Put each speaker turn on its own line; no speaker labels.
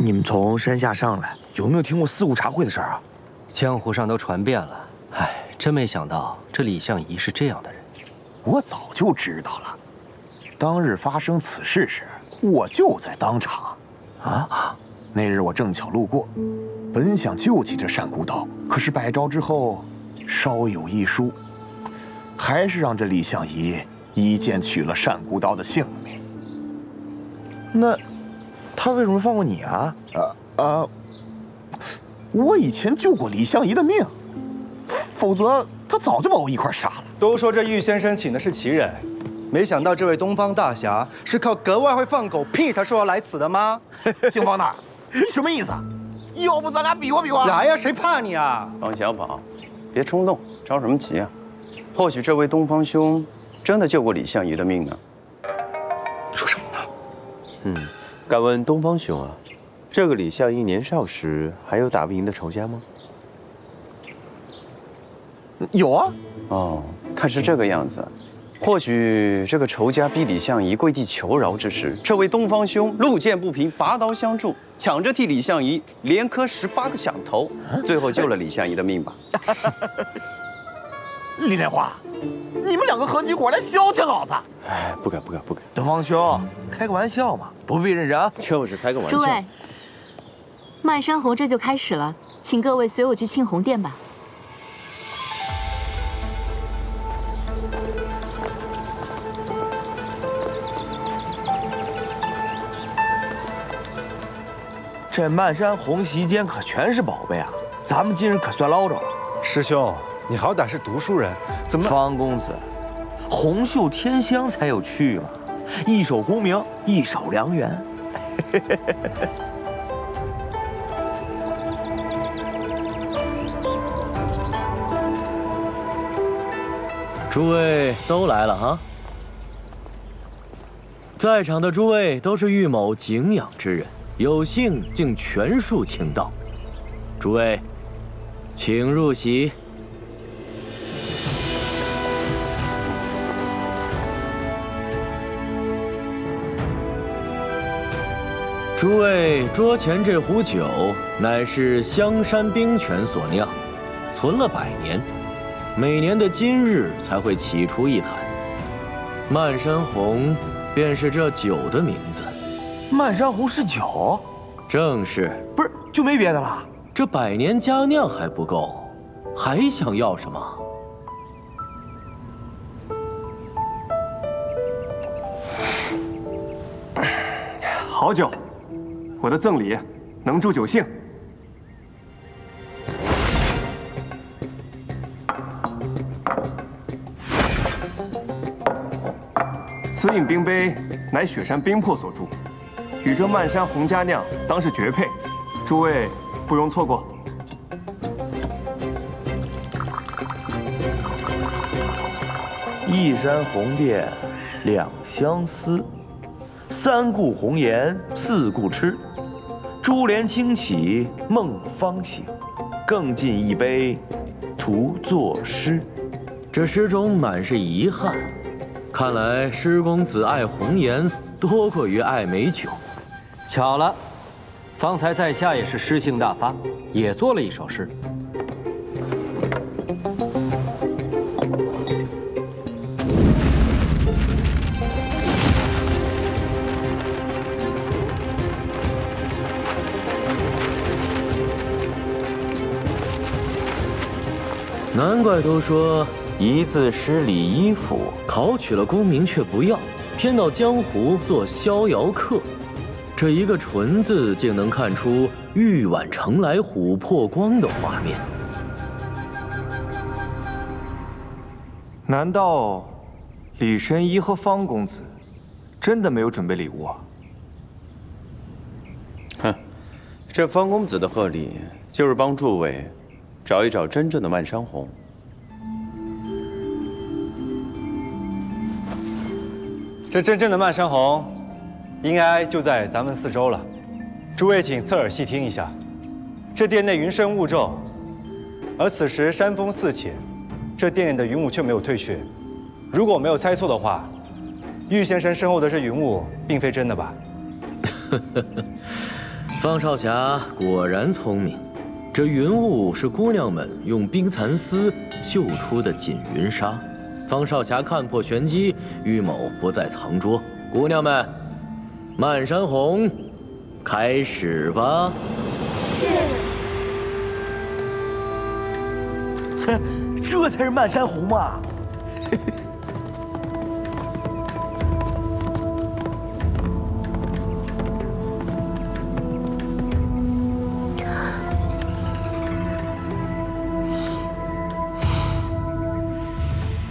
你们从山下上来，有没有听过四顾茶会的事儿啊？
江湖上都传遍了。哎，真没想到这李相夷是这样的人。
我早就知道了。当日发生此事时，我就在当场。啊！那日我正巧路过，本想救起这单孤刀，可是百招之后，稍有一疏，还是让这李相夷一剑取了单孤刀的性命。
那他为什么放过你啊？
我以前救过李相夷的命，否则他早就把我一块杀了。
都说这玉先生请的是奇人，没想到这位东方大侠是靠格外会放狗屁才说要来此的吗？
姓方的，你什么意思？要不咱俩比划比划？
来呀，谁怕你啊？
方小宝，别冲动，着什么急啊？或许这位东方兄真的救过李相夷的命呢。
说什么呢？
敢问东方兄啊，这个李相夷年少时还有打不赢的仇家吗？
有啊。
哦，看是这个样子。或许这个仇家逼李相夷跪地求饶之时，这位东方兄路见不平，拔刀相助，抢着替李相夷连磕18个响头，最后救了李相夷的命吧。
李莲花，你们两个合起伙来消遣老子！
哎，不敢。
东方兄，开个玩笑嘛，不必认真啊。
就是开个玩笑。
诸位，漫山红这就开始了，请各位随我去庆红殿吧。
这漫山红席间可全是宝贝啊，咱们今日可算捞着了。
师兄，你好歹是读书人，怎么？
方公子，红袖添香才有趣嘛，一首功名，一首良缘。
诸位都来了哈，在场的诸位都是玉某敬仰之人，有幸竟全数请到。诸位，请入席。诸位，桌前这壶酒乃是香山冰泉所酿，存了100年，每年的今日才会起出一坛。漫山红便是这酒的名字。
漫山红是酒？
正是。
不是，就没别的了？
这100年佳酿还不够，还想要什么？
好酒，我的赠礼，能助酒兴。此饮冰杯乃雪山冰魄所铸，与这漫山红佳酿当是绝配，诸位不容错过。
一山红遍两相思，三顾红颜四顾痴。珠帘轻启梦方醒，更尽一杯徒作诗。
这诗中满是遗憾，看来施公子爱红颜多过于爱美酒。
巧了，方才在下也是诗兴大发，也做了一首诗。
难怪都说一字诗礼衣服，考取了功名却不要，偏到江湖做逍遥客。这一个纯字竟能看出玉碗盛来琥珀光的画面。
难道李神医和方公子真的没有准备礼物啊？
哼，这方公子的贺礼就是帮诸位找一找真正的漫山红。
这真正的漫山红，应该就在咱们四周了。诸位请侧耳细听一下，这殿内云深雾骤，而此时山风四起，这殿内的云雾却没有退却。如果我没有猜错的话，玉先生身后的这云雾并非真的吧？
方少侠果然聪明，这云雾是姑娘们用冰蚕丝绣出的锦云纱。方少侠看破玄机，预谋不再藏拙。姑娘们，漫山红，开始吧。
是。哼，这才是漫山红嘛！